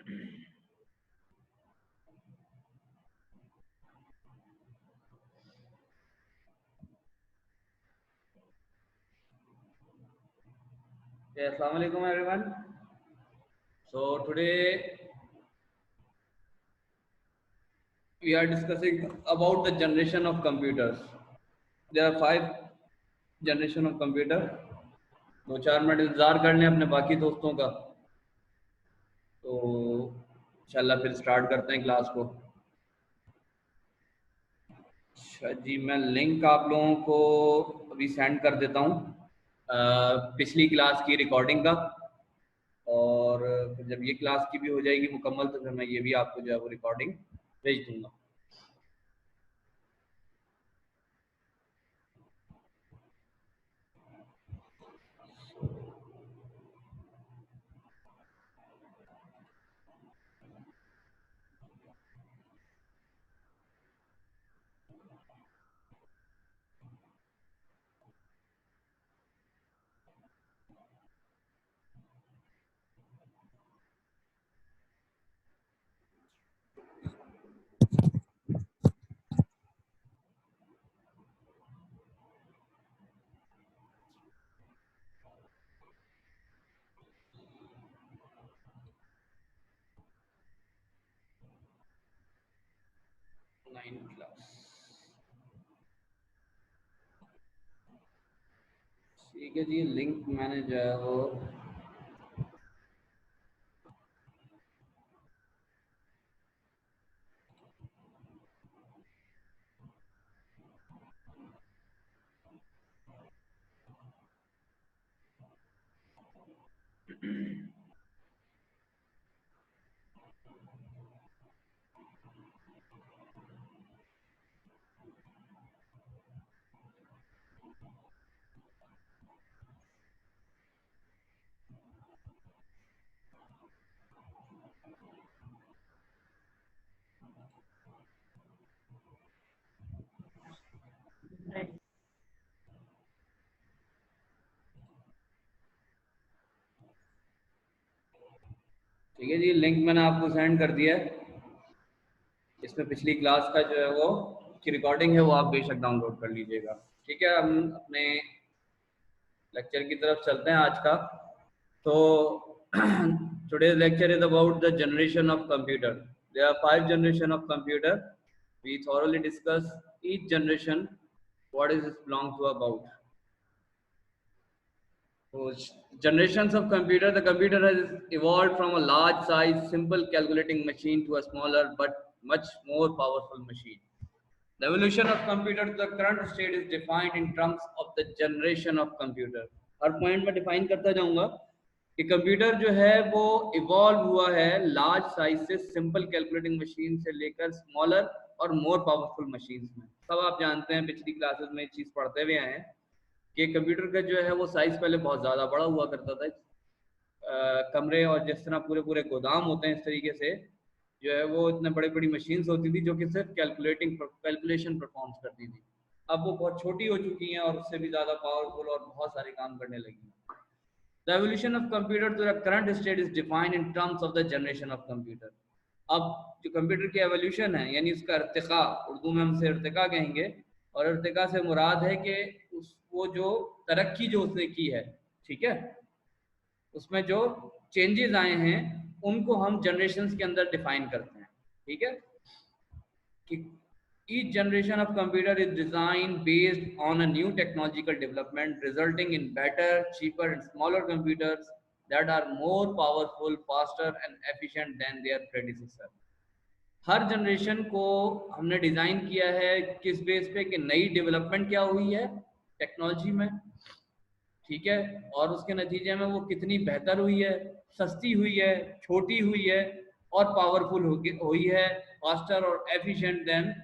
Yeah, Assalamu alaikum everyone. So today we are discussing about the generation of computers. There are 5 generation of computer. 2-4 minute इंतजार करने अपने बाकी दोस्तों का, तो इंशाल्लाह फिर स्टार्ट करते हैं क्लास को। अच्छा जी, मैं लिंक आप लोगों को अभी सेंड कर देता हूँ पिछली क्लास की रिकॉर्डिंग का, और फिर जब ये क्लास की भी हो जाएगी मुकम्मल तो फिर मैं ये भी आपको जो है वो रिकॉर्डिंग भेज दूंगा। क्लास ठीक है जी, लिंक मैंने जो है वो ठीक है जी, लिंक मैंने आपको सेंड कर दिया है। इसमें पिछली क्लास का जो है वो की रिकॉर्डिंग है वो आप बेशक डाउनलोड कर लीजिएगा। ठीक है, हम अपने लेक्चर की तरफ चलते हैं आज का। तो today's lecture is about the generation of computer. There are 5 generation of computer. We thoroughly discuss each generation, what is it belong to about. So generations of computer, the computer has evolved from a large size simple calculating machine to a smaller but much more powerful machine. The evolution of computer to the current state is defined in terms of the generation of computer. Her point में define करता जाऊंगा कि computer जो है वो evolve हुआ है large size से सिंपल कैलकुलेटिंग मशीन से लेकर स्मॉलर और मोर पावरफुल मशीन्स में। सब आप जानते हैं, पिछली क्लासेस में चीज पढ़ते हुए आए हैं कि कंप्यूटर का जो है वो साइज पहले बहुत ज़्यादा बड़ा हुआ करता था। कमरे और जिस तरह पूरे पूरे गोदाम होते हैं इस तरीके से जो है वो इतने बड़ी बड़ी मशीन्स होती थी जो कि सिर्फ कैलकुलेशन परफॉर्म्स करती थी। अब वो बहुत छोटी हो चुकी हैं और उससे भी ज़्यादा पावरफुल और बहुत सारे काम करने लगी हैं। The evolution of computer to the current state is defined in terms of the generation of computer. अब जो कंप्यूटर की एवोल्यूशन है यानी उसका इर्तिका, उर्दू में हम उसे इर्तिका कहेंगे, और इर्तिका से मुराद है कि वो जो तरक्की जो उसने की है, ठीक है, उसमें जो चेंजेस आए हैं उनको हम जनरेशन्स के अंदर डिफाइन करते हैं। ठीक है कि each generation of computer is designed based on a new technological development resulting in better, cheaper and smaller computers that are more powerful, faster and efficient than their predecessor. Her generation को हमने design किया है किस base पे कि नई development क्या हुई है टेक्नोलॉजी में, ठीक है, और उसके नतीजे में वो कितनी बेहतर हुई है, सस्ती हुई है, छोटी हुई है और पावरफुल हुई है, फास्टर और efficient than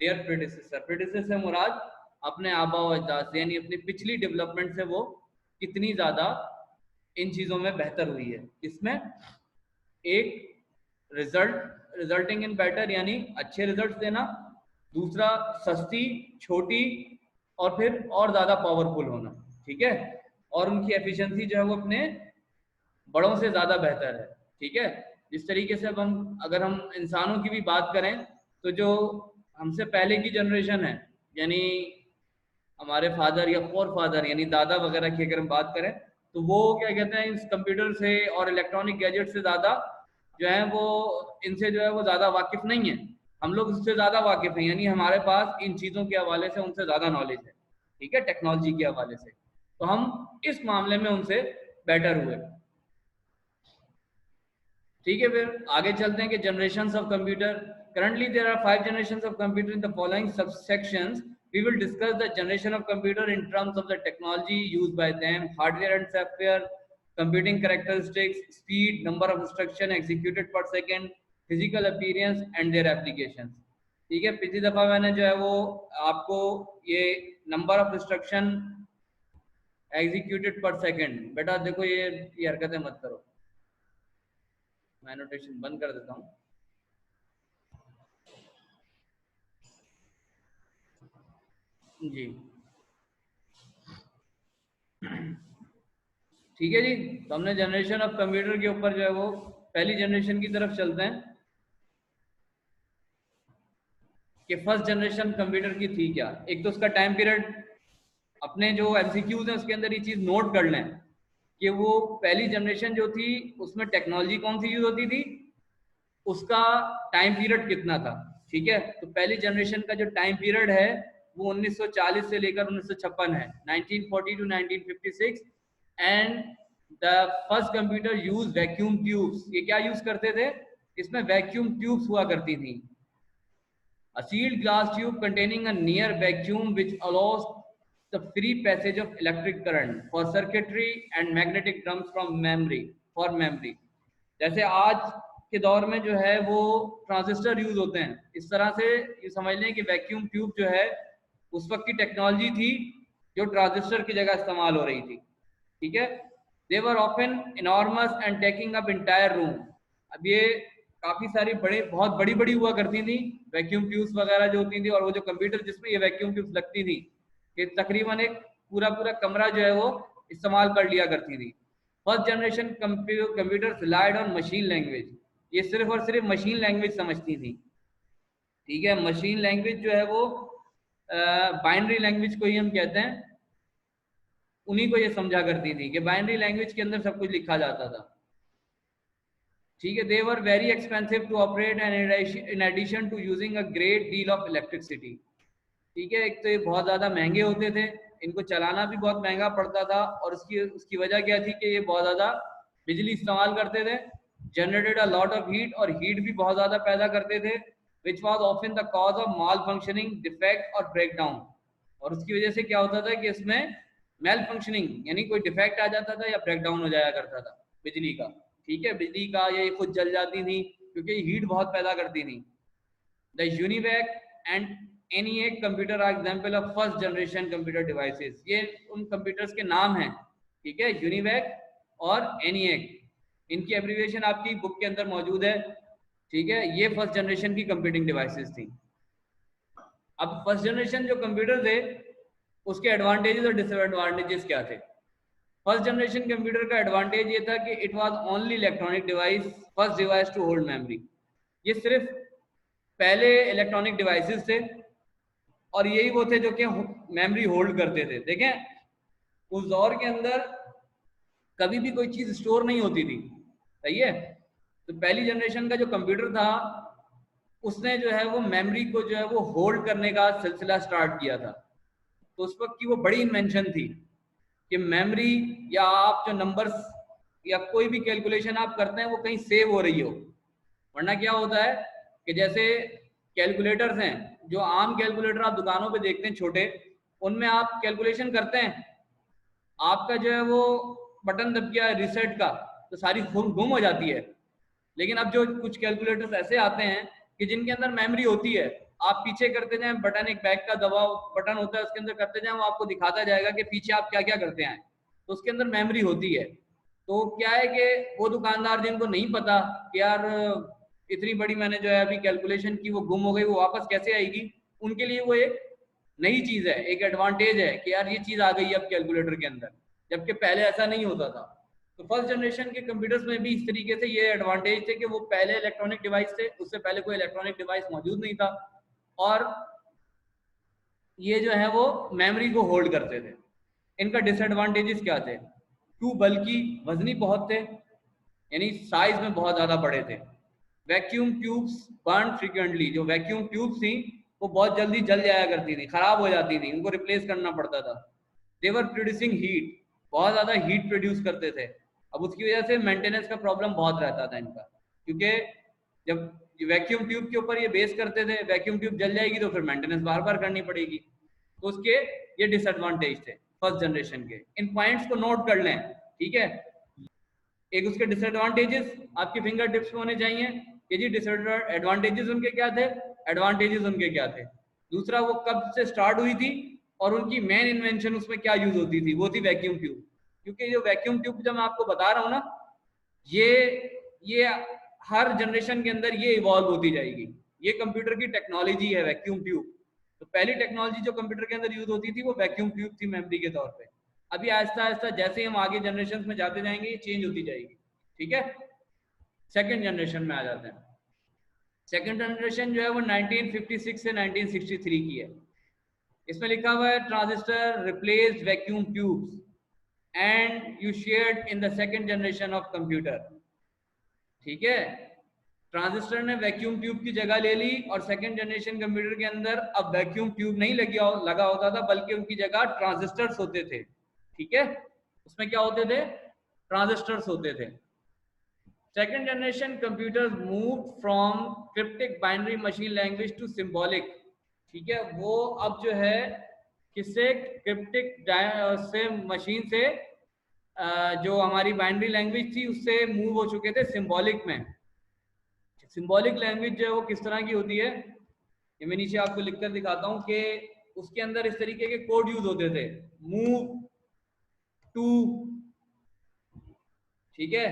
their predecessor. Predecessor मुराद अपने आबा व अजदाद से यानी अपनी पिछली डेवलपमेंट से वो कितनी ज़्यादा इन चीज़ों में बेहतर हुई है। इसमें एक रिजल्टिंग इन बेटर यानी अच्छे रिजल्ट देना, दूसरा सस्ती, छोटी और फिर और ज़्यादा पावरफुल होना, ठीक है, और उनकी एफिशिएंसी जो है वो अपने बड़ों से ज़्यादा बेहतर है। ठीक है, जिस तरीके से अब हम अगर हम इंसानों की भी बात करें तो जो हमसे पहले की जनरेशन है, यानी हमारे फादर या फोर फादर यानी दादा वगैरह की अगर हम बात करें, तो वो क्या कहते हैं, इस कंप्यूटर से और इलेक्ट्रॉनिक गैजेट से ज़्यादा जो है वो इनसे जो है वो ज़्यादा वाकिफ नहीं है। हम लोग इससे ज़्यादा वाकिफ हैं, यानी हमारे पास इन चीज़ों के हवाले से उनसे ज़्यादा नॉलेज है, ठीक है, टेक्नोलॉजी के हवाले से, तो हम इस मामले में उनसे बेटर हुए। ठीक है, फिर आगे चलते हैं कि generations of computer. Currently there are 5 generations of computer in the following subsections. We will discuss the generation of computer in terms of the technology used by them, hardware and software, computing characteristics, speed, number of instruction executed per second, physical appearance and their applications. ठीक है, पिछली दफा मैंने जो है वो आपको ये नंबर ऑफ इंस्ट्रक्शन एग्जीक्यूटेड पर सेकंड, बेटा देखो ये हरकतें मत करो, मैं नोटेशन बंद कर देता हूँ। जी ठीक है जी, तो हमने जनरेशन ऑफ कंप्यूटर के ऊपर जो है वो पहली जनरेशन की तरफ चलते हैं कि फर्स्ट जनरेशन कंप्यूटर की थी क्या। एक तो उसका टाइम पीरियड, अपने जो एमसीक्यूज हैं उसके अंदर ये चीज नोट कर लें कि वो पहली जनरेशन जो थी उसमें टेक्नोलॉजी कौन सी यूज होती थी, उसका टाइम पीरियड कितना था। ठीक है, तो पहली जनरेशन का जो टाइम पीरियड है वो 1940 से लेकर 1956 है, 1940 to 1956। And the first computer use vacuum tubes. ये क्या यूज करते थे, इसमें वैक्यूम ट्यूब्स हुआ करती थी। A sealed glass tube containing a near vacuum which allows the free passage of electric current for circuitry and magnetic drums from memory for memory। जैसे आज के दौर में जो है वो ट्रांजिस्टर यूज होते हैं, इस तरह से ये समझ लें कि वैक्यूम ट्यूब जो है उस वक्त की टेक्नोलॉजी थी जो ट्रांजिस्टर की जगह इस्तेमाल हो रही थी। ठीक है, they were often enormous and taking up entire room. अब ये काफी सारी बहुत बड़ी बड़ी हुआ करती थी वैक्यूम ट्यूब्स वगैरह जो होती थी, और वो जो कंप्यूटर जिसमें ये वैक्यूम ट्यूब्स लगती थी कि तकरीबन एक पूरा पूरा कमरा जो है वो इस्तेमाल कर लिया करती थी। First generation computer relied on machine language. ये सिर्फ और सिर्फ मशीन लैंग्वेज समझती थी। ठीक है, मशीन लैंग्वेज जो है वो बाइनरी लैंग्वेज को ही हम कहते हैं, उन्हीं को ये समझा करती थी कि बाइनरी लैंग्वेज के अंदर सब कुछ लिखा जाता था। ठीक है, they were very expensive to operate and in addition to using a great deal of electricity. ठीक है, एक तो ये बहुत ज़्यादा महंगे होते थे, इनको चलाना भी बहुत महंगा पड़ता था, और उसकी वजह क्या थी कि ये बहुत ज़्यादा बिजली इस्तेमाल करते थे, generated a lot of heat, और हीट भी बहुत ज़्यादा पैदा करते थे, which was often the cause of mall functioning, defect और ब्रेकडाउन। और उसकी वजह से क्या होता था कि इसमें मेल फंक्शनिंग यानी कोई डिफेक्ट आ जाता था या ब्रेकडाउन हो जाया करता था बिजली का। ठीक है, बिजली का ये खुद जल जाती थी क्योंकि हीट बहुत पैदा करती थी। The UNIVAC and ENIAC computer are example of first generation computer devices. ये उन कंप्यूटर्स के नाम हैं, ठीक है, यूनिवैक और ENIAC, इनकी एब्रीविएशन आपकी बुक के अंदर मौजूद है। ठीक है, ये फर्स्ट जनरेशन की कंप्यूटिंग डिवाइसेस थी। अब फर्स्ट जनरेशन जो कंप्यूटर थे उसके एडवांटेजेस और डिसएडवांटेजेस क्या थे। फर्स्ट जनरेशन कंप्यूटर का एडवांटेज ये था कि it was only electronic device, first device to hold memory. ये सिर्फ पहले इलेक्ट्रॉनिक डिवाइसेस थे और यही वो थे जो कि मेमोरी होल्ड करते थे। देखें, उस दौर के अंदर कभी भी कोई चीज स्टोर नहीं होती थी, सही है, तो पहली जनरेशन का जो कंप्यूटर था उसने जो है वो मेमोरी को जो है वो होल्ड करने का सिलसिला स्टार्ट किया था। तो उस वक्त की वो बड़ी इन्वेंशन थी कि मेमोरी या आप जो नंबर्स या कोई भी कैलकुलेशन आप करते हैं वो कहीं सेव हो रही हो। वरना क्या होता है कि जैसे कैलकुलेटर्स हैं, जो आम कैलकुलेटर आप दुकानों पे देखते हैं छोटे, उनमें आप कैलकुलेशन करते हैं, आपका जो है वो बटन दब गया रिसेट का तो सारी गुम हो जाती है। लेकिन अब जो कुछ कैलकुलेटर्स ऐसे आते हैं कि जिनके अंदर मेमोरी होती है, आप पीछे करते जाएं बटन, एक बैक का दबाव बटन होता है उसके अंदर करते जाएं, वो आपको दिखाता जाएगा कि पीछे आप क्या क्या करते हैं, तो उसके अंदर मेमोरी होती है। तो क्या है कि वो दुकानदार जिनको नहीं पता कि यार इतनी बड़ी मैंने जो है अभी कैलकुलेशन की वो गुम हो गई, वो वापस कैसे आएगी, उनके लिए वो एक नई चीज है, एक एडवांटेज है कि यार ये चीज आ गई है अब कैलकुलेटर के अंदर, जबकि पहले ऐसा नहीं होता था। तो फर्स्ट जनरेशन के कंप्यूटर्स में भी इस तरीके से ये एडवांटेज थे कि वो पहले इलेक्ट्रॉनिक डिवाइस थे, उससे पहले कोई इलेक्ट्रॉनिक डिवाइस मौजूद नहीं था, और ये जो है वो मेमोरी को होल्ड करते थे। इनका डिसएडवांटेजेस क्या थे? टू बल्कि, वजनी बहुत थे, यानी साइज में बहुत ज्यादा बड़े थे। वैक्यूम ट्यूब्स बर्न फ्रीक्वेंटली, जो वैक्यूम ट्यूब्स थी वो बहुत जल्दी जल जाया करती थी, खराब हो जाती थी, उनको रिप्लेस करना पड़ता था। देवर प्रोड्यूसिंग हीट, बहुत ज्यादा हीट प्रोड्यूस करते थे। अब उसकी वजह से मेंटेनेंस का प्रॉब्लम बहुत रहता था इनका, क्योंकि जब वैक्यूम ट्यूब के ऊपर ये बेस करते थे, वैक्यूम ट्यूब जल जाएगी तो फिर मेंटेनेंस बार बार करनी पड़ेगी। तो उसके ये डिसएडवांटेज थे फर्स्ट जनरेशन के। इन पॉइंट्स को नोट कर लें, ठीक है। एक उसके डिसएडवांटेजेस आपके फिंगर टिप्स पे होने चाहिए कि जी डिसएडवांटेजेस उनके क्या थे, एडवांटेजेस उनके क्या थे। दूसरा, वो कब से स्टार्ट हुई थी और उनकी मेन इन्वेंशन उसमें क्या यूज होती थी, वो थी वैक्यूम ट्यूब। क्योंकि जो वैक्यूम ट्यूब जो मैं आपको बता रहा हूँ ना, ये हर जनरेशन के अंदर ये इवॉल्व होती जाएगी। ये कंप्यूटर की टेक्नोलॉजी है वैक्यूम ट्यूब। तो पहली टेक्नोलॉजी जो कंप्यूटर के अंदर यूज होती थी वो वैक्यूम ट्यूब थी मेमोरी के तौर पे। अभी आहिस्ता आहिस्ता जैसे हम आगे जनरेशन में जाते जाएंगे ये चेंज होती जाएगी, ठीक है। सेकेंड जनरेशन में आ जाते हैं। सेकेंड जनरेशन जो है वो 1956 से 1963 की है। इसमें लिखा हुआ है transistor replaced vacuum tubes and you shared in the second generation of computer, ठीक है। ट्रांजिस्टर ने वैक्यूम ट्यूब की जगह ले ली और सेकंड जनरेशन कंप्यूटर के अंदर अब वैक्यूम ट्यूब नहीं लगा होता था, बल्कि उनकी जगह ट्रांजिस्टर्स होते थे, ठीक है। उसमें क्या होते थे? ट्रांजिस्टर्स होते थे। Second generation computers move from cryptic binary machine language to symbolic, ठीक है। वो अब जो है किससे, क्रिप्टिक से मशीन से जो हमारी बाइनरी लैंग्वेज थी उससे मूव हो चुके थे सिंबॉलिक में। सिंबॉलिक लैंग्वेज जो है वो किस तरह की होती है, ये मैं नीचे आपको लिखकर दिखाता हूं कि उसके अंदर इस तरीके के कोड यूज होते थे। मूव टू, ठीक है,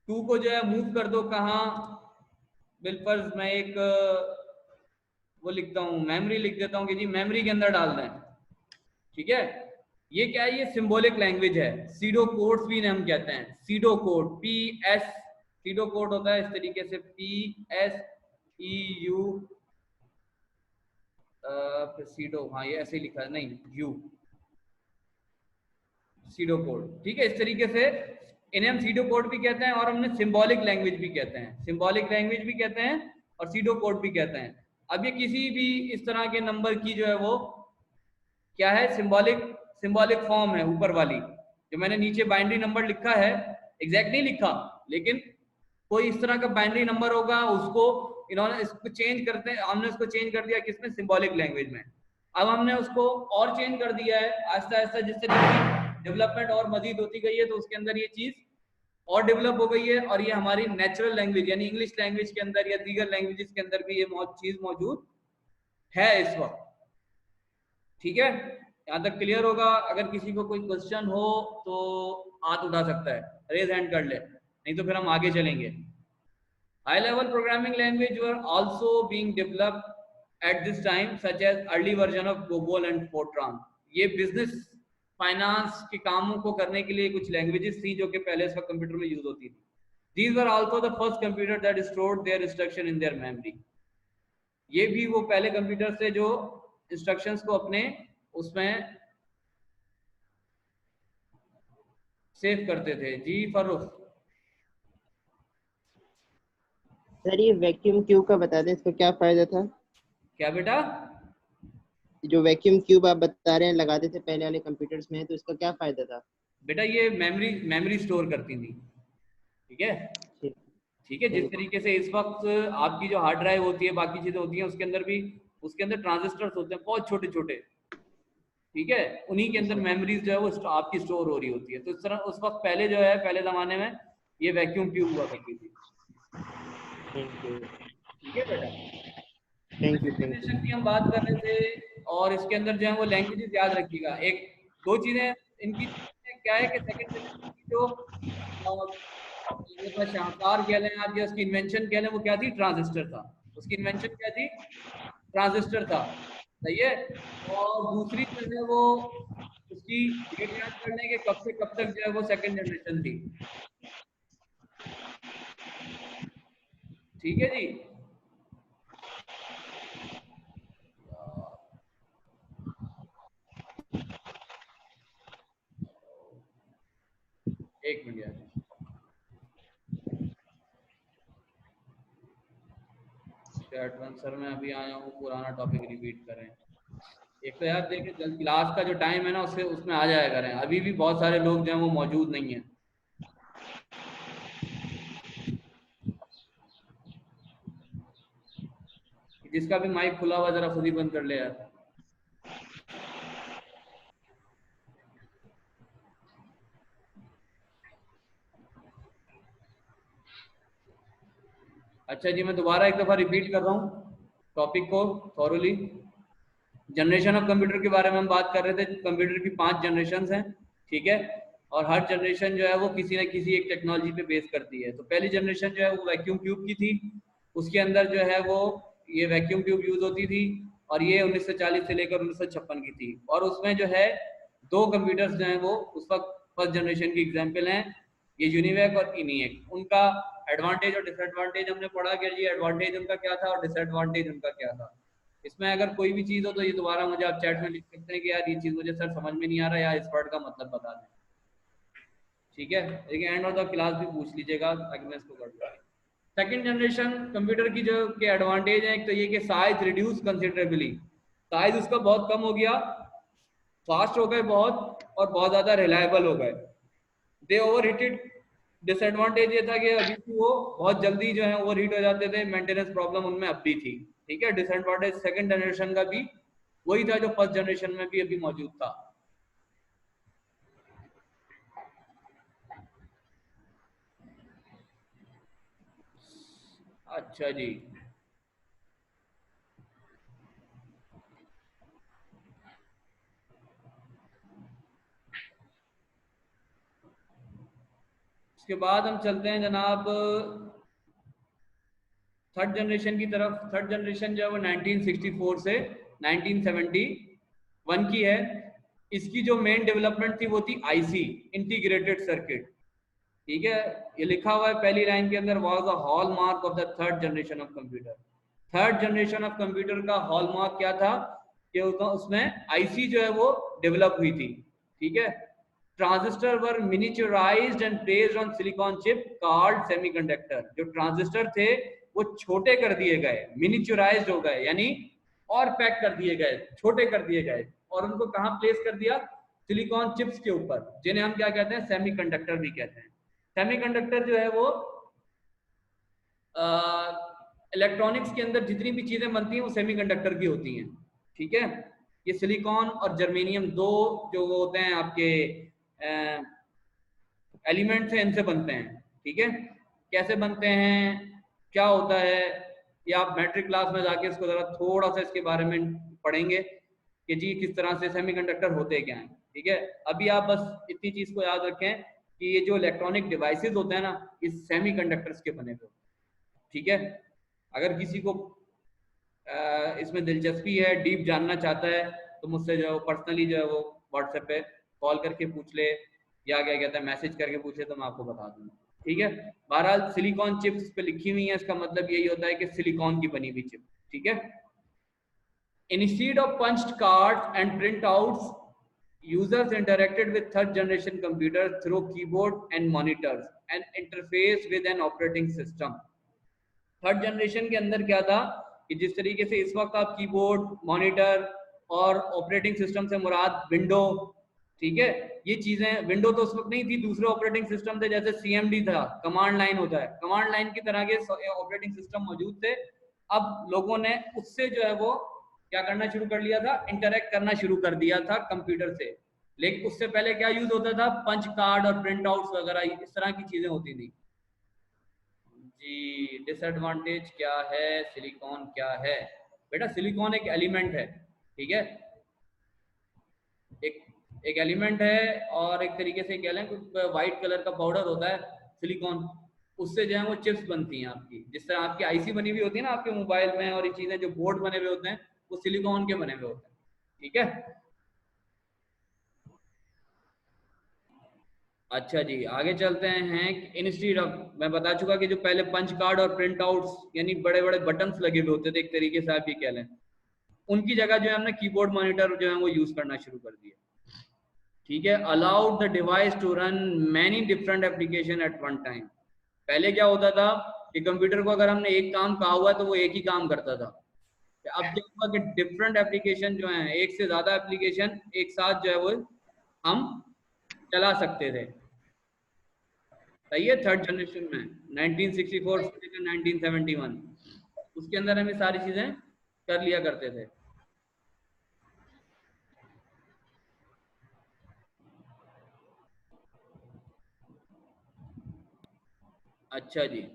टू को जो है मूव कर दो कहाँ, बिलफर्ज मैं एक वो लिखता हूँ, मेमोरी लिख देता हूँ कि जी मेमोरी के अंदर डाल दें, ठीक है। ये क्या है? ये सिंबॉलिक लैंग्वेज है। सीडो कोड्स भी हम कहते हैं, pseudo code, P S, pseudo code होता है इस तरीके से, P S E U, pseudo, हाँ ये ऐसे ही लिखा है, नहीं यू, सीडो कोड, ठीक है। इस तरीके से इन्हें हम सीडो कोड भी कहते हैं और हमने सिंबॉलिक लैंग्वेज भी कहते हैं, सिंबॉलिक लैंग्वेज भी कहते हैं और सीडो कोड भी कहते हैं। अब ये किसी भी इस तरह के नंबर की जो है वो क्या है, सिंबॉलिक, सिंबॉलिक फॉर्म है ऊपर वाली। जो मैंने नीचे बाइनरी नंबर लिखा है, एग्जैक्ट नहीं लिखा, लेकिन कोई इस तरह का बाइनरी नंबर होगा, उसको इन्होंने इसको चेंज करते हैं, हमने उसको चेंज कर दिया किसमें, सिंबॉलिक लैंग्वेज में। अब हमने उसको और चेंज कर दिया है आहिस्ता आहिस्ता, जिससे डेवलपमेंट और मजीद होती गई है, तो उसके अंदर ये चीज और डेवलप हो गई है, और ये हमारी नेचुरल लैंग्वेज यानी इंग्लिश लैंग्वेज के अंदर या दीगर लैंग्वेजेस के अंदर भी ये चीज मौजूद है इस वक्त, ठीक है। यहाँ तक क्लियर होगा? अगर किसी को कोई क्वेश्चन हो तो हाथ उठा सकता है, रेज हैंड कर ले, नहीं तो फिर हम आगे चलेंगे। High level programming language were also being developed at this time, such as early version of COBOL and FORTRAN. ये बिजनेस फाइनेंस के कामों को करने के लिए कुछ लैंग्वेजेस थी जो कि पहले इस वक्त कंप्यूटर में यूज होती थी। These were also the first computer that stored their instruction in their memory. ये भी वो पहले कंप्यूटर से जो इंस्ट्रक्शंस को अपने उसमें सेव करते थे। जी फरूख। सर ये वैक्यूम ट्यूब का बता दें, इसका क्या फायदा था? क्या बेटा? जो वैक्यूम ट्यूब आप बता रहे हैं लगाते थे पहले वाले कंप्यूटर्स में, तो इसका क्या फायदा था? बेटा ये मेमोरी स्टोर करती थी, ठीक है, ठीक है। जिस तरीके से इस वक्त आपकी जो हार्ड ड्राइव होती है, बाकी चीजें होती हैं, उसके अंदर भी उसके अंदर ट्रांजिस्टर्स होते हैं बहुत छोटे छोटे, ठीक है। उन्हीं के अंदर मेमोरीज जो है वो आपकी स्टोर हो रही होती है। तो इस तरह उस वक्त पहले जो है, पहले जमाने में ये वैक्यूम ट्यूब हुआ करती थी। ठीक है बेटा, थैंक यू। जनरेशन की हम बात कर रहे थे, और इसके अंदर जो है वो लैंग्वेजेस याद रखिएगा। एक दो चीजें इनकी क्या है कि सेकंड जनरेशन की जो शाहकार कह लें आप या उसकी इन्वेंशन कह लें, वो क्या थी? ट्रांजिस्टर था। उसकी इन्वेंशन क्या थी? ट्रांजिस्टर था, सही है। और दूसरी जो है वो उसकी डेट याद कर लें कि कब से कब तक जो है वो सेकंड जनरेशन थी। ठीक है जी। एक मिनट यार, चैट वन सर मैं अभी आया हूँ, पुराना टॉपिक रिपीट करें। एक तो यार देखिए जल्द क्लास का जो टाइम है ना उससे उसमें आ जाया करें, अभी भी बहुत सारे लोग जो हैं वो मौजूद नहीं है। जिसका भी माइक खुला हुआ जरा खुद ही बंद कर ले यार। अच्छा जी, मैं दोबारा एक दफ़ा रिपीट कर रहा हूँ टॉपिक को थॉरोली। जनरेशन ऑफ कंप्यूटर के बारे में हम बात कर रहे थे। कंप्यूटर की 5 जनरेशन हैं, ठीक है। और हर जनरेशन जो है वो किसी न किसी एक टेक्नोलॉजी पे बेस करती है। तो पहली जनरेशन जो है वो वैक्यूम ट्यूब की थी। उसके अंदर जो है वो ये वैक्यूम ट्यूब यूज होती थी, और ये 1940 से लेकर 1956 की थी। और उसमें जो है 2 कंप्यूटर्स जो हैं वो उस वक्त फर्स्ट जनरेशन की एग्जाम्पल हैं, ये यूनिवैक और इनिएक। उनका एडवांटेज और डिसएडवांटेज हमने पढ़ा कि जी एडवांटेज उनका क्या था और डिसएडवांटेज उनका क्या था। इसमें अगर कोई भी चीज़ हो तो ये दोबारा मुझे आप चैट में लिख सकते हैं कि यार ये चीज़ मुझे सर समझ में नहीं आ रहा, या इस वर्ड का मतलब बता दें। ठीक है, लेकिन एंड ऑफ द क्लास भी पूछ लीजिएगा ताकि मैं इसको कर दूँ। सेकंड जनरेशन कंप्यूटर की जो के एडवांटेज है, एक तो ये कि साइज रिड्यूस कंसिडरेबली, साइज उसका बहुत कम हो गया, फास्ट हो गए बहुत, और बहुत ज़्यादा रिलायबल हो गए। दे ओवर हीटेड, डिसएडवांटेज ये था कि अभी भी वो बहुत जल्दी जो है ओवर हीट हो जाते थे, मेंटेनेंस प्रॉब्लम उनमें अब भी थी। ठीक है, डिसएडवांटेज सेकंड जनरेशन का भी वही था जो फर्स्ट जनरेशन में भी अभी मौजूद था। अच्छा जी, उसके बाद हम चलते हैं जनाब थर्ड जनरेशन की तरफ। थर्ड जनरेशन जो है वो 1964 से 1971 की है। इसकी जो मेन डेवलपमेंट थी वो थी आईसी, इंटीग्रेटेड सर्किट। ठीक है, ये लिखा हुआ है पहली लाइन के अंदर, was the hallmark of the third generation of computer. Third generation of computer का हॉलमार्क क्या था कि उसमें आईसी जो है वो डेवलप हुई थी। ठीक है, transistor were miniaturised and placed on silicon chip called semiconductor. जो ट्रांजिस्टर थे वो छोटे कर दिए गए, मिनिचराइज्ड हो गए, यानी और पैक कर दिए गए, छोटे कर दिए गए, और उनको कहाँ प्लेस कर दिया? सिलिकॉन चिप्स के ऊपर, जिन्हें हम क्या कहते हैं? सेमीकंडक्टर भी कहते हैं। सेमीकंडक्टर जो है वो इलेक्ट्रॉनिक्स के अंदर जितनी भी चीजें बनती हैं वो सेमीकंडक्टर की होती हैं। ठीक है, ये सिलिकॉन और जर्मेनियम दो जो वो होते हैं आपके एलिमेंट्स हैं, इनसे बनते हैं। ठीक है, कैसे बनते हैं, क्या होता है, ये आप मैट्रिक क्लास में जाके इसको जरा थोड़ा सा इसके बारे में पढ़ेंगे कि जी किस तरह से सेमीकंडक्टर होते क्या हैं। ठीक है, अभी आप बस इतनी चीज को याद रखें कि ये जो इलेक्ट्रॉनिक डिवाइसेस होते हैं ना, इस सेमीकंडक्टर्स के बने हुए। ठीक है, अगर किसी को इसमें दिलचस्पी है, डीप जानना चाहता है, तो मुझसे जो है पर्सनली जो है वो व्हाट्सएप पे कॉल करके पूछ ले, या क्या कहता है मैसेज करके पूछ ले, तो मैं आपको बता दूंगा। ठीक है, बहरहाल सिलिकॉन चिप्स पे लिखी हुई है, इसका मतलब यही होता है कि सिलिकॉन की बनी हुई चिप। ठीक है, instead of punched cards and printouts, users interacted with third generation computers through keyboard and monitors and interface with an operating system. Third generation के अंदर क्या था कि जिस तरीके से इस वक्त आप कीबोर्ड, मॉनिटर और ऑपरेटिंग सिस्टम से मुराद विंडो, ठीक है, ये चीजें, विंडो तो उस वक्त नहीं थी, दूसरे ऑपरेटिंग सिस्टम थे, जैसे सीएमडी था, कमांड लाइन होता है, कमांड लाइन की तरह के ऑपरेटिंग सिस्टम मौजूद थे। अब लोगों ने उससे जो है वो क्या करना शुरू कर लिया था? इंटरेक्ट करना शुरू कर दिया था कंप्यूटर से। लेकिन उससे पहले क्या यूज होता था? पंच कार्ड और प्रिंट आउट्स वगैरह इस तरह की चीजें होती थी। जी, डिसएडवांटेज क्या है, सिलिकॉन क्या है? बेटा सिलिकॉन एक एलिमेंट है, ठीक है, एक एक एलिमेंट है, और एक तरीके से कह लें व्हाइट कलर का पाउडर होता है सिलिकॉन, उससे जो है वो चिप्स बनती हैं आपकी। जिस तरह आपकी आईसी बनी हुई होती है ना आपके मोबाइल में, और ये चीजें जो बोर्ड बने हुए होते हैं वो सिलिकॉन के बने हुए होते हैं। ठीक है, अच्छा जी, आगे चलते हैं। इंस्टीड ऑफ, मैं बता चुका कि जो पहले पंच कार्ड और प्रिंट आउट्स यानी बड़े बड़े बटन्स लगे हुए होते थे, एक तरीके से आप ये कह लें, उनकी जगह जो है हमने कीबोर्ड मॉनिटर जो है वो यूज करना शुरू कर दिया। ठीक है, allowed the device to run many different application at one time. पहले क्या होता था कि कंप्यूटर को अगर हमने एक काम कहा हुआ तो वो एक ही काम करता था। अब क्या हुआ कि डिफरेंट एप्लीकेशन जो है, एक से ज्यादा एप्लीकेशन एक साथ जो है वो हम चला सकते थे। सही है, थर्ड जनरेशन में 1964 से लेकर 1971 उसके अंदर हम ये सारी चीजें कर लिया करते थे। अच्छा जी,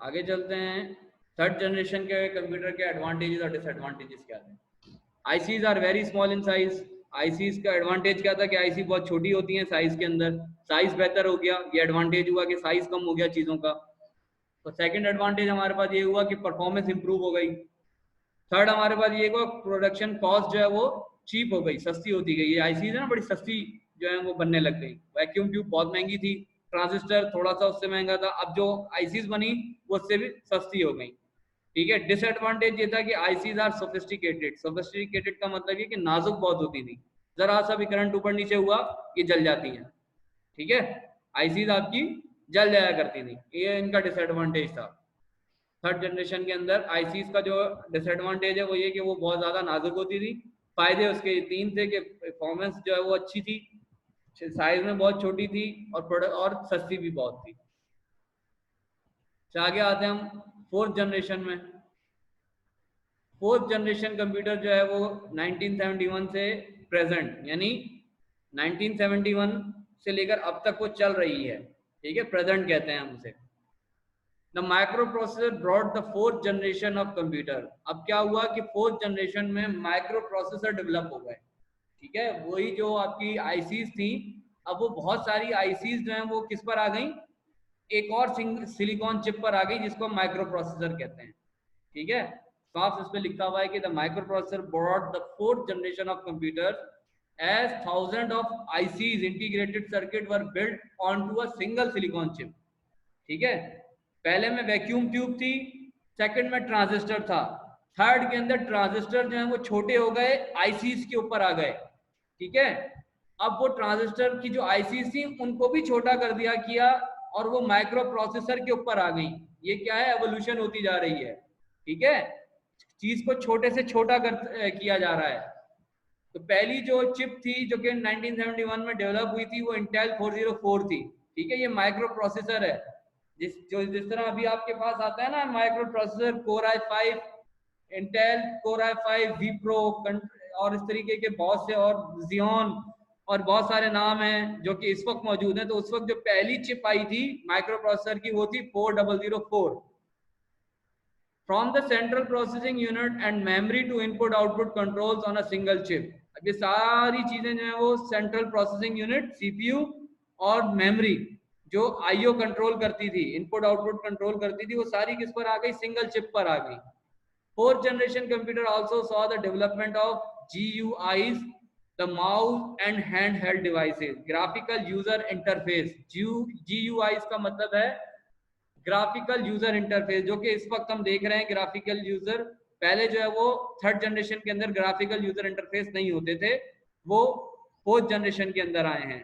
आगे चलते हैं। थर्ड जनरेशन के कंप्यूटर के एडवांटेजेस और डिसएडवांटेजेस क्या थे। ICs are very small in size. ICs का एडवांटेज क्या था कि आईसी बहुत छोटी होती हैं साइज के अंदर, साइज बेहतर हो गया, ये एडवांटेज हुआ कि साइज कम हो गया चीजों का। तो सेकंड एडवांटेज हमारे पास ये हुआ कि परफॉर्मेंस इंप्रूव हो गई। थर्ड हमारे पास ये हुआ प्रोडक्शन कॉस्ट जो है वो चीप हो गई, सस्ती होती गई। ये आईसीज है ना, बड़ी सस्ती जो है वो बनने लग गई। वैक्यूम ट्यूब बहुत महंगी थी, ट्रांजिस्टर थोड़ा सा उससे महंगा था, अब जो आईसीज बनी वो उससे भी सस्ती हो गई। ठीक है, डिसएडवांटेज ये था कि आईसीज आर सोफिस्टिकेटेड। सोफिस्टिकेटेड का मतलब ये कि नाजुक बहुत होती थी, जरा सा भी करंट ऊपर नीचे हुआ ये जल जाती है। ठीक है, आईसीज आपकी जल जाया करती थी, ये इनका डिसएडवांटेज था। थर्ड जनरेशन के अंदर आईसीज का जो डिसएडवांटेज है वो ये कि वो बहुत ज्यादा नाजुक होती थी। फायदे उसके तीन थे कि परफॉर्मेंस जो है वो अच्छी थी, साइज में बहुत छोटी थी, और प्रोडक्ट और सस्ती भी बहुत थी। आगे आते हैं हम फोर्थ जनरेशन में। फोर्थ जनरेशन कंप्यूटर जो है वो 1971 से प्रेजेंट यानी 1971 से लेकर अब तक वो चल रही है। ठीक है, प्रेजेंट कहते हैं हम उसे। The microprocessor brought the fourth generation of computer. अब क्या हुआ कि फोर्थ जनरेशन में माइक्रो प्रोसेसर डेवलप हो गए। ठीक है, वही जो आपकी आईसीज थी, अब वो बहुत सारी आईसीज जो हैं वो किस पर आ गई, एक और सिलिकॉन चिप पर आ गई जिसको माइक्रो प्रोसेसर कहते हैं। ठीक है, साफ इस पे लिखा हुआ है कि the microprocessor brought the fourth generation of computer as thousand of ICs integrated circuit were built on to a single silicon chip. ठीक है, पहले में वैक्यूम ट्यूब थी, सेकंड में ट्रांजिस्टर था, थर्ड के अंदर ट्रांजिस्टर जो है वो छोटे हो गए, आईसीज के ऊपर आ गए। ठीक है, अब वो ट्रांजिस्टर की जो आईसीज थी उनको भी छोटा कर दिया किया, और वो माइक्रो प्रोसेसर के ऊपर आ गई। ये क्या है, एवोल्यूशन होती जा रही है। ठीक है, चीज को छोटे से छोटा किया जा रहा है। तो पहली जो चिप थी जो कि 1971 में डेवलप हुई थी वो इंटेल 404 थी। ठीक है, ये माइक्रो प्रोसेसर है। जिस तरह अभी आपके पास आता है ना microprocessor, core i 5, Intel core i 5 V pro, और इस तरीके के बहुत से, और जियोन, और बहुत सारे नाम हैं जो कि इस वक्त मौजूद हैं। तो उस वक्त जो पहली चिप आई थी माइक्रो प्रोसेसर की वो थी 4004। From the central processing unit and memory to input output controls on a single chip। अब ये सारी चीजें जो है वो सेंट्रल प्रोसेसिंग यूनिट सीपीयू और मेमोरी जो आईओ कंट्रोल करती थी, इनपुट आउटपुट कंट्रोल करती थी, वो सारी किस पर आ गई, सिंगल चिप पर आ गई। Fourth generation computer also saw the development of GUIs, the mouse and hand held devices, graphical user interface. GUIs का मतलब है ग्राफिकल यूजर इंटरफेस, जो कि इस वक्त हम देख रहे हैं ग्राफिकल यूजर। पहले जो है वो थर्ड जनरेशन के अंदर ग्राफिकल यूजर इंटरफेस नहीं होते थे, वो फोर्थ जनरेशन के अंदर आए हैं।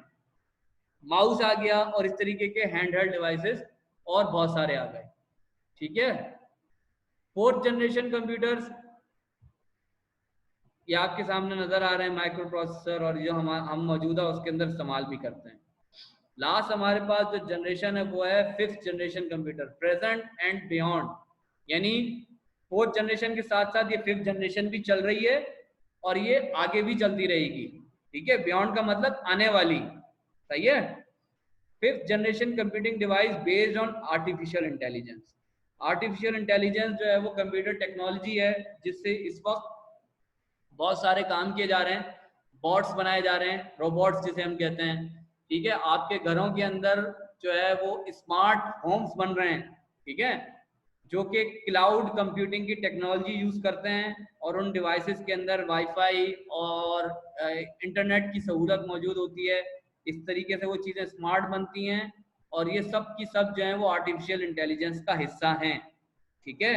माउस आ गया, और इस तरीके के हैंड हेल्ड डिवाइसेस और बहुत सारे आ गए। ठीक है, फोर्थ जनरेशन कंप्यूटर्स ये आपके सामने नजर आ रहे हैं, माइक्रो प्रोसेसर, और जो हम मौजूदा उसके अंदर इस्तेमाल भी करते हैं। लास्ट हमारे पास जो जनरेशन है वो है fifth generation computer, present and beyond. यानी फोर्थ जनरेशन के साथ साथ ये फिफ्थ जनरेशन भी चल रही है, और ये आगे भी चलती रहेगी। ठीक है, बियॉन्ड का मतलब आने वाली। सही है, fifth generation computing device based on artificial intelligence. Artificial intelligence जो है वो कंप्यूटर टेक्नोलॉजी है जिससे इस वक्त बहुत सारे काम किए जा रहे हैं, बॉट्स बनाए जा रहे हैं, रोबोट्स जिसे हम कहते हैं। ठीक है, आपके घरों के अंदर जो है वो स्मार्ट होम्स बन रहे हैं। ठीक है, जो कि क्लाउड कंप्यूटिंग की टेक्नोलॉजी यूज करते हैं और उन डिवाइसेस के अंदर वाईफाई और इंटरनेट की सहूलत मौजूद होती है। इस तरीके से वो चीज़ें स्मार्ट बनती हैं और ये सब की सब जो है वो आर्टिफिशियल इंटेलिजेंस का हिस्सा हैं। ठीक है,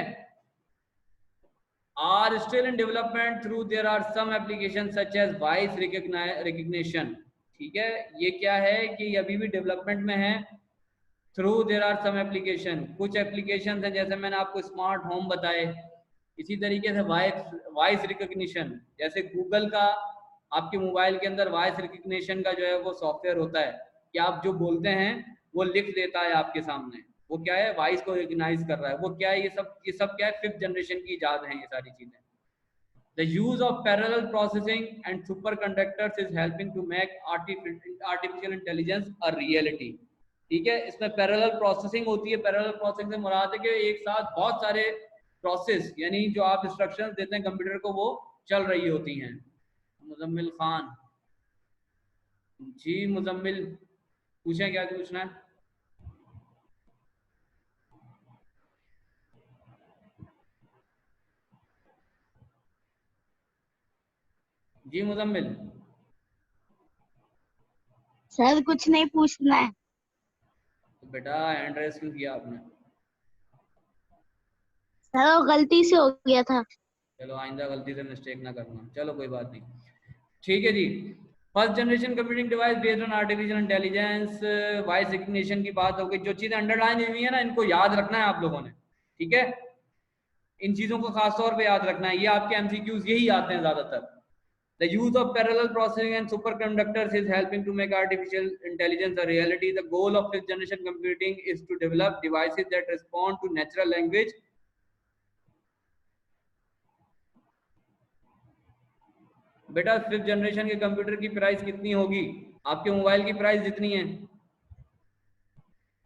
are still in development through there are some applications such as voice recognition। ठीक है, ये क्या है कि ये अभी भी डेवलपमेंट में है। Through there are some application, कुछ एप्लीकेशन हैं जैसे मैंने आपको स्मार्ट होम बताए, इसी तरीके से वॉइस रिकग्निशन, जैसे गूगल का आपके मोबाइल के अंदर वॉइस रिकग्निशन का जो है वो सॉफ्टवेयर होता है कि आप जो बोलते हैं वो लिख देता है आपके सामने, वो क्या है, वॉइस को रिकग्नाइज कर रहा है। वो क्या है, ये सब क्या है, 5th जनरेशन की इजाद है ये सारी चीजें। The use of parallel processing and superconductors is helping to make artificial intelligence a reality। ठीक है, इसमें पैरेलल प्रोसेसिंग होती है। पैरेलल प्रोसेसिंग से मुराद है कि एक साथ बहुत सारे प्रोसेस, यानी जो आप इंस्ट्रक्शंस देते हैं कंप्यूटर को, वो चल रही होती हैं। मुजम्मिल खान, जी मुजम्मिल, पूछें क्या पूछना है। जी मुजम्मिल, सर कुछ नहीं पूछना है। तो बेटा हैंड रेस क्यों किया आपने? सर वो गलती से हो गया था। चलो आइंदा गलती से मिस्टेक ना करना, चलो कोई बात नहीं। ठीक है जी, first generation computing device based on artificial intelligence, voice recognition की बात हो गई। जो चीजें अंडरलाइन हुई है ना, इनको याद रखना है आप लोगों ने। ठीक है, इन चीजों को खास तौर पे याद रखना है, ये आपके एमसीक्यूज यही आते हैं ज्यादातर। The use of parallel processing and superconductors is helping to make artificial intelligence a reality. The goal of fifth generation computing is to develop devices that respond to natural language। बेटा fifth generation के computer की price कितनी होगी? आपके mobile की price जितनी है।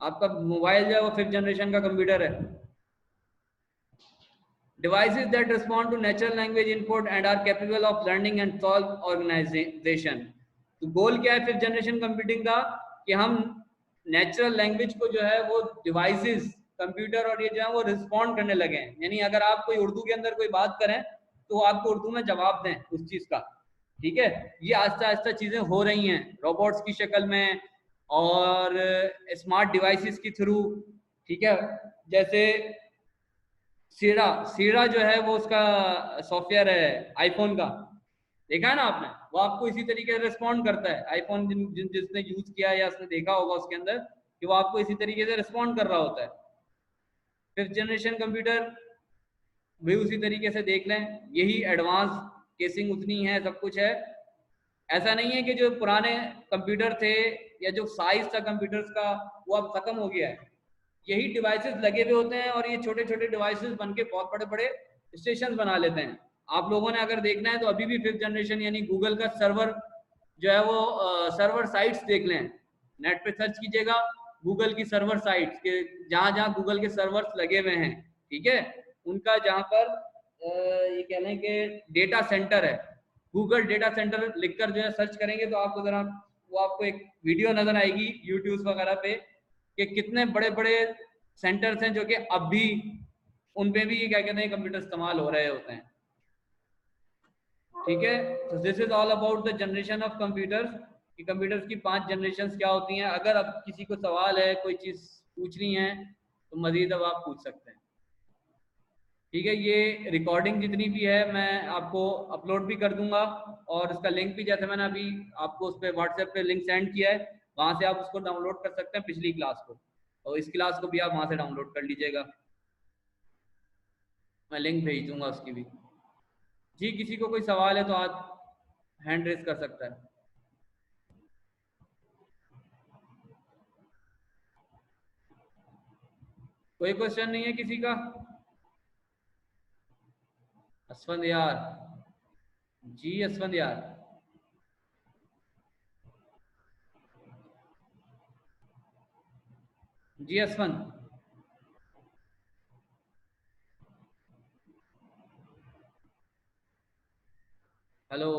आपका मोबाइल जो है वो फिफ्थ जनरेशन का कंप्यूटर है। Devices that respond to natural language input and are capable of learning and solve organization। तो गोल क्या है फिफ्थ जनरेशन कंप्यूटिंग का, कि हम नेचुरल लैंग्वेज को जो है वो डिवाइसेस, कंप्यूटर और ये जो है वो रिस्पॉन्ड करने लगे हैं। यानी अगर आप कोई उर्दू के अंदर कोई बात करें तो वो आपको उर्दू में जवाब दें उस चीज का। ठीक है, ये आस्ता आस्ता चीजें हो रही हैं रोबोट्स की शक्ल में और स्मार्ट डिवाइसेस के थ्रू। ठीक है, जैसे सीड़ा, सीड़ा जो है वो उसका सॉफ्टवेयर है आईफोन का, देखा है ना आपने, वो आपको इसी तरीके से रिस्पॉन्ड करता है। आईफोन जिसने यूज किया या उसने देखा होगा उसके अंदर कि वो आपको इसी तरीके से रिस्पॉन्ड कर रहा होता है। फिफ्थ जनरेशन कंप्यूटर भी उसी तरीके से देख लें, यही एडवांस केसिंग उतनी है, सब कुछ है। ऐसा नहीं है कि जो पुराने कंप्यूटर थे या जो साइज था कंप्यूटर्स का वो अब खत्म हो गया है। यही डिवाइसेस लगे हुए होते हैं और ये छोटे छोटे डिवाइसेस बन के बहुत बड़े बड़े स्टेशन बना लेते हैं। आप लोगों ने अगर देखना है तो अभी भी फिफ्थ जनरेशन यानी गूगल का सर्वर जो है वो सर्वर साइट्स देख लें, नेट पे सर्च कीजिएगा गूगल की सर्वर साइट्स के, जहां जहां गूगल के सर्वर्स लगे हुए हैं। ठीक है, उनका जहां पर ये कह लें कि डेटा सेंटर है, गूगल डेटा सेंटर लिखकर जो है सर्च करेंगे तो आपको जरा वो आपको एक वीडियो नजर आएगी यूट्यूब वगैरह पे कि कितने बड़े बड़े सेंटर्स हैं जो कि अब भी उन पे भी क्या कहते हैं कंप्यूटर इस्तेमाल हो रहे होते हैं। ठीक है, तो this is all about the generation of computers, कि कंप्यूटर्स की 5 जनरेशंस क्या होती हैं। अगर अब किसी को सवाल है, कोई चीज पूछनी है तो मजीद अब आप पूछ सकते हैं। ठीक है, ये रिकॉर्डिंग जितनी भी है मैं आपको अपलोड भी कर दूंगा और इसका लिंक भी, जैसे मैंने अभी आपको उस पर व्हाट्सएप पे लिंक सेंड किया है, वहां से आप उसको डाउनलोड कर सकते हैं पिछली क्लास को, और इस क्लास को भी आप वहां से डाउनलोड कर लीजिएगा। मैं लिंक भेज दूंगा उसकी भी। जी, किसी को कोई सवाल है तो आप हैंड रेस कर सकता है। कोई क्वेश्चन नहीं है किसी का? असफंद यार, जी असफंद यार, जी असफंद, हेलो।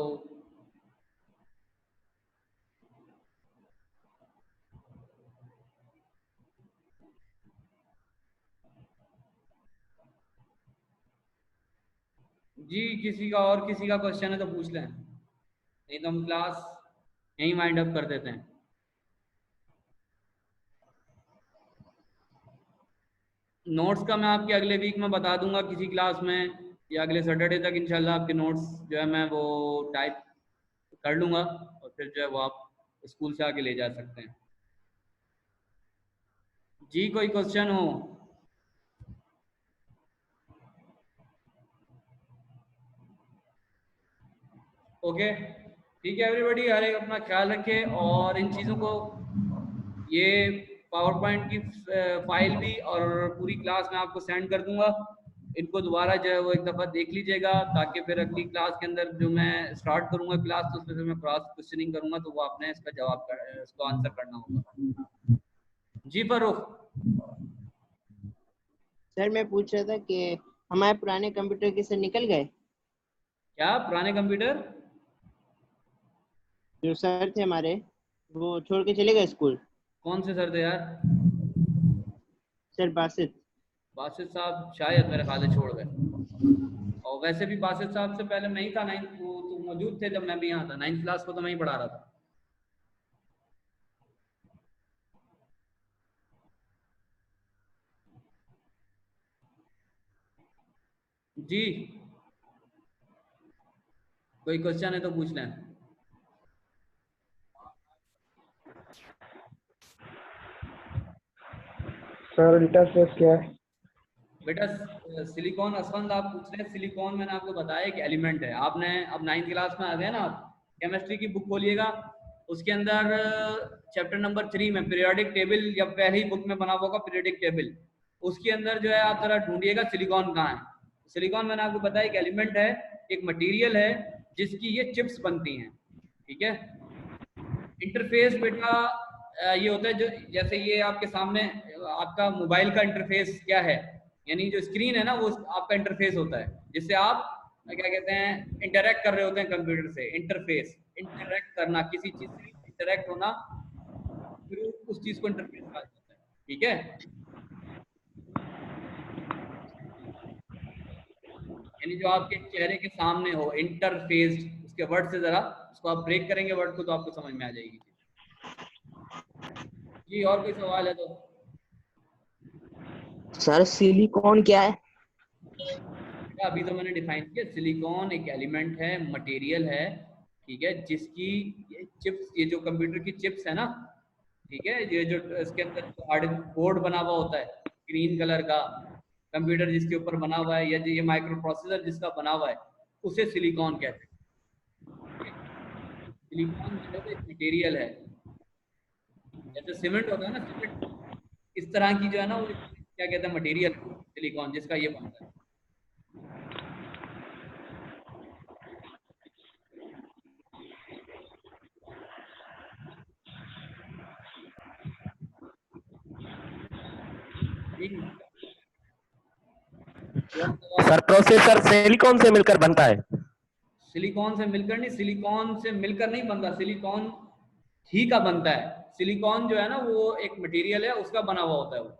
जी किसी का और किसी का क्वेश्चन है तो पूछ लें, नहीं तो हम क्लास यहीं वाइंड अप कर देते हैं। नोट्स का मैं आपके अगले वीक में बता दूंगा किसी क्लास में, या अगले सैटरडे तक इंशाल्लाह आपके नोट्स जो है मैं वो टाइप कर लूँगा, और फिर जो है वो आप स्कूल से आके ले जा सकते हैं। जी कोई क्वेश्चन हो? ओके ठीक है एवरीबॉडी, हर एक अपना ख्याल रखे, और इन चीज़ों को, ये पावर पॉइंट की फाइल भी और पूरी क्लास में आपको सेंड कर दूंगा। इनको दोबारा जो है वो एक दफ़ा देख लीजिएगा, ताकि फिर अगली क्लास के अंदर जो मैं स्टार्ट करूंगा क्लास, तो उसमें फिर मैं क्रॉस क्वेश्चनिंग करूंगा, तो वो आपने इसका जवाब इसको आंसर करना होगा। जी फरूख। सर मैं पूछ रहा था कि हमारे पुराने कंप्यूटर के सर निकल गए, क्या पुराने कंप्यूटर? जो सर थे हमारे वो छोड़ के चले गए स्कूल। कौन से सर थे यार? सर बासित। बासित साहब शायद मेरे ख्याल से छोड़ गए, और वैसे भी बासित साहब से पहले मैं ही था, नाइन्थ वो तो मौजूद थे जब मैं भी यहाँ था, 9th क्लास को तो मैं ही पढ़ा रहा था। जी कोई क्वेश्चन है तो पूछ लें। सर इंटरफेस क्या है? बेटा सिलिकॉन, असफंद आप पूछ रहे हैं, सिलिकॉन मैंने आपको बताया कि एलिमेंट है। आपने अब 9th क्लास में आ गए ना, आप केमिस्ट्री की बुक खोलिएगा, उसके अंदर चैप्टर नंबर 3 में पीरियोडिक टेबल, या पहली बुक में बना हुआ होगा पीरियोडिक टेबल, उसके अंदर जो है आप जरा ढूंढिएगा सिलिकॉन कहाँ है। सिलिकॉन मैंने आपको बताया एक एलिमेंट है, एक मटीरियल है जिसकी ये चिप्स बनती हैं, ठीक है। इंटरफेस बेटा ये होता है जो, जैसे ये आपके सामने आपका मोबाइल का इंटरफेस क्या है, यानी जो स्क्रीन है ना वो आपका इंटरफेस होता है, जिससे आप क्या कहते हैं इंटरेक्ट कर रहे होते हैं कंप्यूटर से। इंटरफेस, इंटरेक्ट करना, किसी चीज से इंटरेक्ट होना, फिर उस चीज को इंटरफेस कहा जाता है, ठीक है। यानी जो आपके चेहरे के सामने हो, इंटरफेस्ड, उसके वर्ड से जरा उसको आप ब्रेक करेंगे वर्ड को, तो आपको समझ में आ जाएगी। जी और कोई सवाल है तो? सर सिलिकॉन क्या है? अभी तो मैंने डिफाइन किया, सिलिकॉन एक एलिमेंट है, मटेरियल है, ठीक है, जिसकी ये चिप्स, ये जो कंप्यूटर की चिप्स है ना, ठीक है, ये जो इसके अंदर हार्ड बोर्ड बना हुआ होता है ग्रीन कलर का, कंप्यूटर जिसके ऊपर बना हुआ है, या जो ये माइक्रो प्रोसेसर जिसका बना हुआ है, उसे सिलिकॉन कहते हैं। सिलिकॉन जो है वो एक मटेरियल है, जैसे सीमेंट होता है ना, सीमेंट इस तरह की जो है ना वो क्या कहते हैं मटेरियल, सिलिकॉन जिसका ये बनता है। ठीक है? और सर प्रोसेसर सिलिकॉन से मिलकर बनता है? सिलिकॉन से मिलकर नहीं, सिलिकॉन से मिलकर नहीं बनता, सिलिकॉन ही का बनता है। सिलिकॉन जो है ना वो एक मटेरियल है, उसका बना हुआ होता है, वो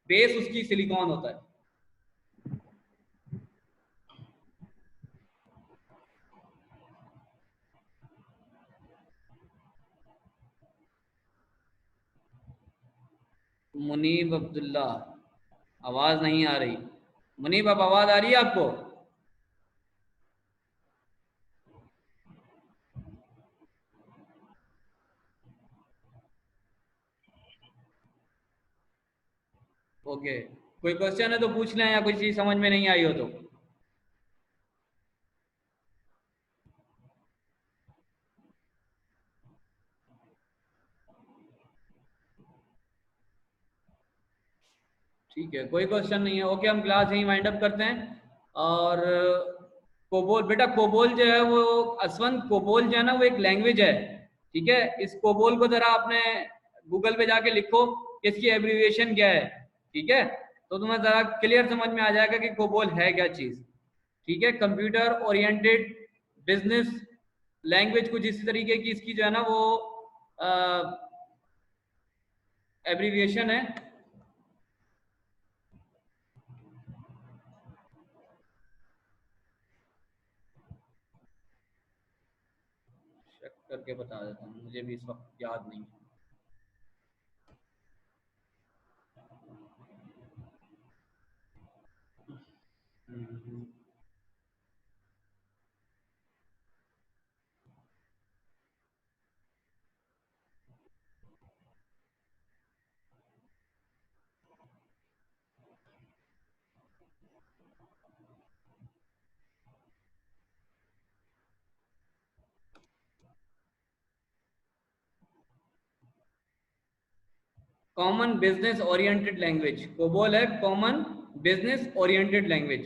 बेस उसकी सिलिकॉन होता है। मुनीब अब्दुल्ला, आवाज नहीं आ रही। मुनीब अब आवाज आ रही है आपको? ओके कोई क्वेश्चन है तो पूछ लें, या कोई चीज समझ में नहीं आई हो तो? ठीक है कोई क्वेश्चन नहीं है, ओके हम क्लास यहीं वाइंड अप करते हैं। और कोबोल बेटा, कोबोल जो है वो असवंत, कोबोल जो है ना वो एक लैंग्वेज है, ठीक है। इस कोबोल को जरा आपने गूगल पे जाके लिखो कि इसकी एब्रीविएशन क्या है, ठीक है, तो तुम्हें जरा क्लियर समझ में आ जाएगा कि कोबोल है क्या चीज, ठीक है। कंप्यूटर ओरिएंटेड बिजनेस लैंग्वेज कुछ इसी तरीके की इसकी जो है ना वो एब्रीविएशन है। करके बता देता हूँ, मुझे भी इस वक्त याद नहीं है। Common business oriented language, COBOL है कॉमन बिजनेस ओरिएंटेड लैंग्वेज।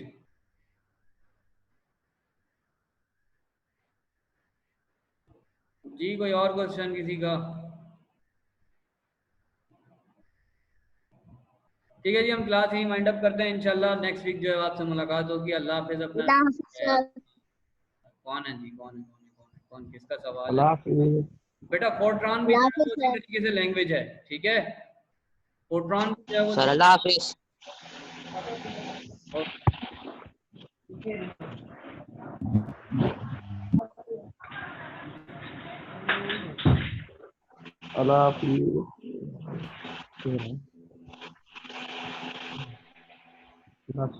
जी कोई और क्वेश्चन किसी का? ठीक है जी, हम क्लास यही वाइंड अप करते हैं। इंशाल्लाह नेक्स्ट वीक जो है आपसे मुलाकात होगी। अल्लाह हाफिज। अपना अल्लाह हाफिज सर। कौन है जी, कौन किसका सवाल है? अल्लाह हाफिज़। बेटा फोर्ट्रॉन भी अल्लाह जो है हाफिज वो इसी सर। तरीके से लैंग्वेज है, ठीक है। फोर्ट्रॉन भी जो है वो सर अल्लाह हाफिज। अल्लाह हाफिज़। बस